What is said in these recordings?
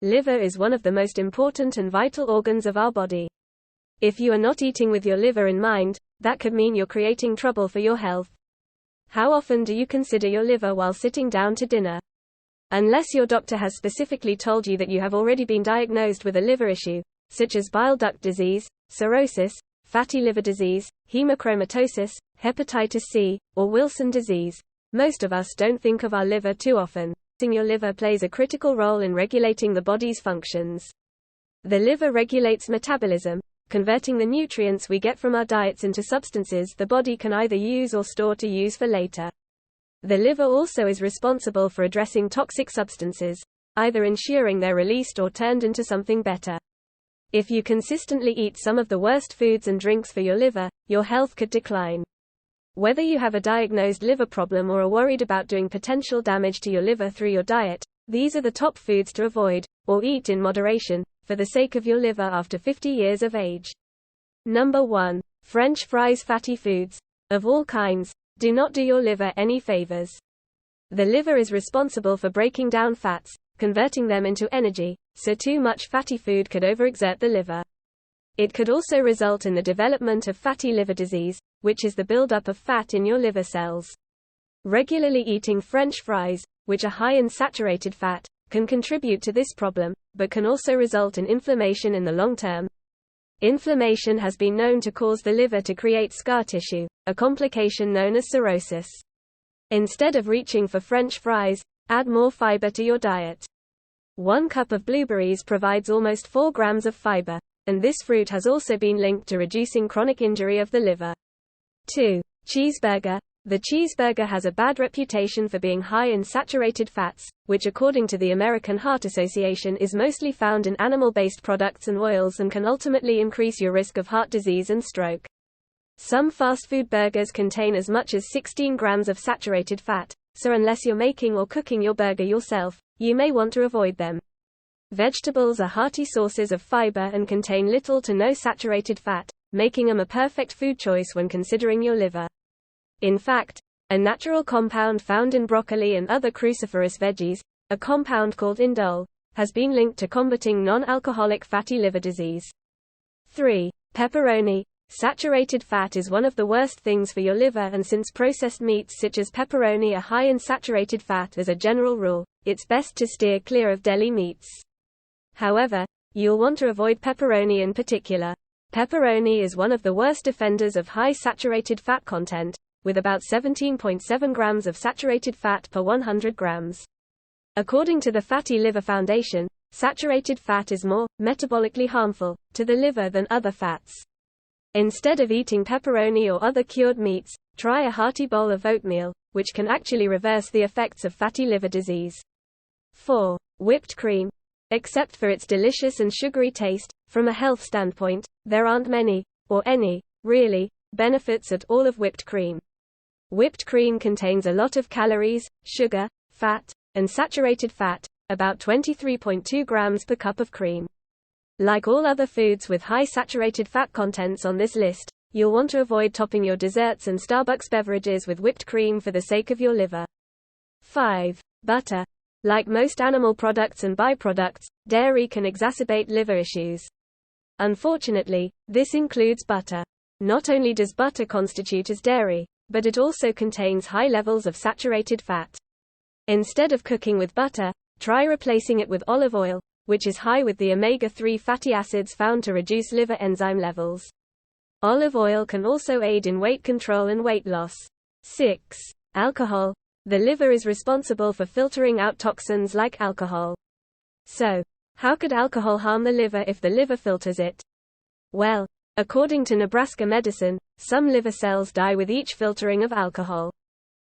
Liver is one of the most important and vital organs of our body. If you are not eating with your liver in mind, that could mean you're creating trouble for your health. How often do you consider your liver while sitting down to dinner? Unless your doctor has specifically told you that you have already been diagnosed with a liver issue, such as bile duct disease, cirrhosis, fatty liver disease, hemochromatosis, hepatitis C, or Wilson disease, most of us don't think of our liver too often. Your liver plays a critical role in regulating the body's functions. The liver regulates metabolism, converting the nutrients we get from our diets into substances the body can either use or store to use for later. The liver also is responsible for addressing toxic substances, either ensuring they're released or turned into something better. If you consistently eat some of the worst foods and drinks for your liver, your health could decline. Whether you have a diagnosed liver problem or are worried about doing potential damage to your liver through your diet, these are the top foods to avoid, or eat in moderation, for the sake of your liver after 50 years of age. Number 1. French fries. Fatty foods, of all kinds, do not do your liver any favors. The liver is responsible for breaking down fats, converting them into energy, so too much fatty food could overexert the liver. It could also result in the development of fatty liver disease, which is the buildup of fat in your liver cells. Regularly eating French fries, which are high in saturated fat, can contribute to this problem, but can also result in inflammation in the long term. Inflammation has been known to cause the liver to create scar tissue, a complication known as cirrhosis. Instead of reaching for French fries, add more fiber to your diet. 1 cup of blueberries provides almost 4 grams of fiber, and this fruit has also been linked to reducing chronic injury of the liver. 2. Cheeseburger. The cheeseburger has a bad reputation for being high in saturated fats, which according to the American Heart Association is mostly found in animal-based products and oils and can ultimately increase your risk of heart disease and stroke. Some fast food burgers contain as much as 16 grams of saturated fat, so unless you're making or cooking your burger yourself, you may want to avoid them. Vegetables are hearty sources of fiber and contain little to no saturated fat, making them a perfect food choice when considering your liver. In fact, a natural compound found in broccoli and other cruciferous veggies, a compound called indole, has been linked to combating non-alcoholic fatty liver disease. 3. Pepperoni. Saturated fat is one of the worst things for your liver, and since processed meats such as pepperoni are high in saturated fat as a general rule, it's best to steer clear of deli meats. However, you'll want to avoid pepperoni in particular. Pepperoni is one of the worst offenders of high saturated fat content, with about 17.7 grams of saturated fat per 100 grams. According to the Fatty Liver Foundation, saturated fat is more metabolically harmful to the liver than other fats. Instead of eating pepperoni or other cured meats, try a hearty bowl of oatmeal, which can actually reverse the effects of fatty liver disease. 4. Whipped cream. Except for its delicious and sugary taste, from a health standpoint, there aren't many, or any, really, benefits at all of whipped cream. Whipped cream contains a lot of calories, sugar, fat, and saturated fat, about 23.2 grams per cup of cream. Like all other foods with high saturated fat contents on this list, you'll want to avoid topping your desserts and Starbucks beverages with whipped cream for the sake of your liver. 5. Butter. Like most animal products and byproducts, dairy can exacerbate liver issues. Unfortunately, this includes butter. Not only does butter constitute as dairy, but it also contains high levels of saturated fat. Instead of cooking with butter, try replacing it with olive oil, which is high with the omega-3 fatty acids found to reduce liver enzyme levels. Olive oil can also aid in weight control and weight loss. 6. Alcohol. The liver is responsible for filtering out toxins like alcohol. So, how could alcohol harm the liver if the liver filters it? Well, according to Nebraska Medicine, some liver cells die with each filtering of alcohol.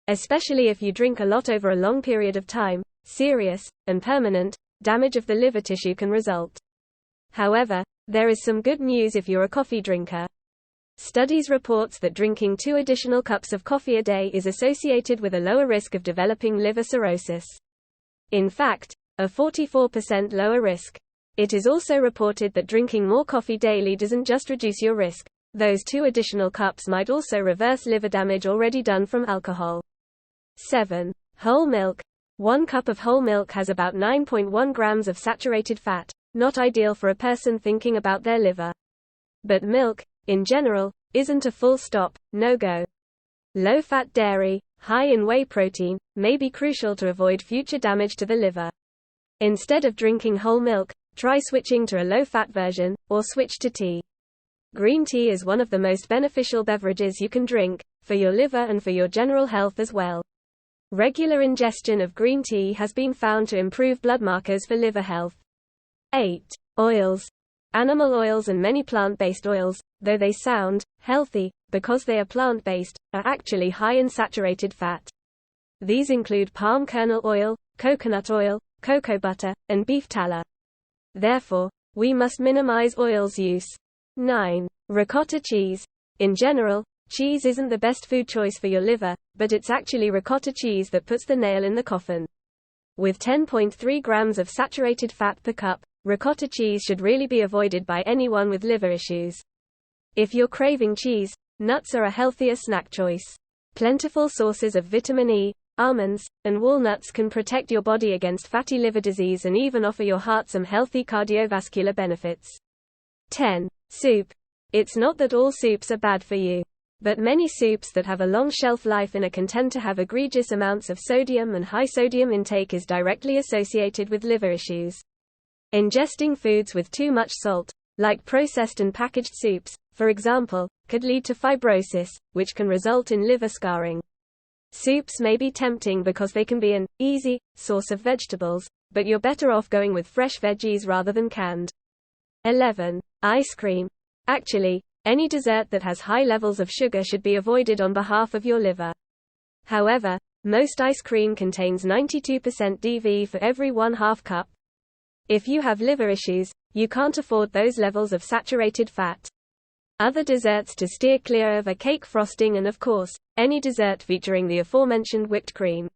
Especially if you drink a lot over a long period of time, serious, and permanent damage of the liver tissue can result. However, there is some good news if you're a coffee drinker. Studies reports that drinking 2 additional cups of coffee a day is associated with a lower risk of developing liver cirrhosis. In fact, a 44% lower risk. It is also reported that drinking more coffee daily doesn't just reduce your risk. Those 2 additional cups might also reverse liver damage already done from alcohol. 7. Whole milk. 1 cup of whole milk has about 9.1 grams of saturated fat, not ideal for a person thinking about their liver. But milk, in general, isn't a full stop, no-go. Low-fat dairy, high in whey protein, may be crucial to avoid future damage to the liver. Instead of drinking whole milk, try switching to a low-fat version, or switch to tea. Green tea is one of the most beneficial beverages you can drink, for your liver and for your general health as well. Regular ingestion of green tea has been found to improve blood markers for liver health. 8. Oils. Animal oils and many plant-based oils, though they sound healthy because they are plant-based, are actually high in saturated fat. These include palm kernel oil, coconut oil, cocoa butter, and beef tallow. Therefore, we must minimize oils use. 9. Ricotta cheese. In general, cheese isn't the best food choice for your liver, but it's actually ricotta cheese that puts the nail in the coffin. With 10.3 grams of saturated fat per cup, ricotta cheese should really be avoided by anyone with liver issues. If you're craving cheese, nuts are a healthier snack choice. Plentiful sources of vitamin E, almonds, and walnuts can protect your body against fatty liver disease and even offer your heart some healthy cardiovascular benefits. 10. Soup. It's not that all soups are bad for you. But many soups that have a long shelf life in can tend to have egregious amounts of sodium, and high sodium intake is directly associated with liver issues. Ingesting foods with too much salt, like processed and packaged soups, for example, could lead to fibrosis, which can result in liver scarring. Soups may be tempting because they can be an easy source of vegetables, but you're better off going with fresh veggies rather than canned. 11. Ice cream. Actually, any dessert that has high levels of sugar should be avoided on behalf of your liver. However, most ice cream contains 92% DV for every 1/2 cup. If you have liver issues, you can't afford those levels of saturated fat. Other desserts to steer clear of are cake frosting and, of course, any dessert featuring the aforementioned whipped cream.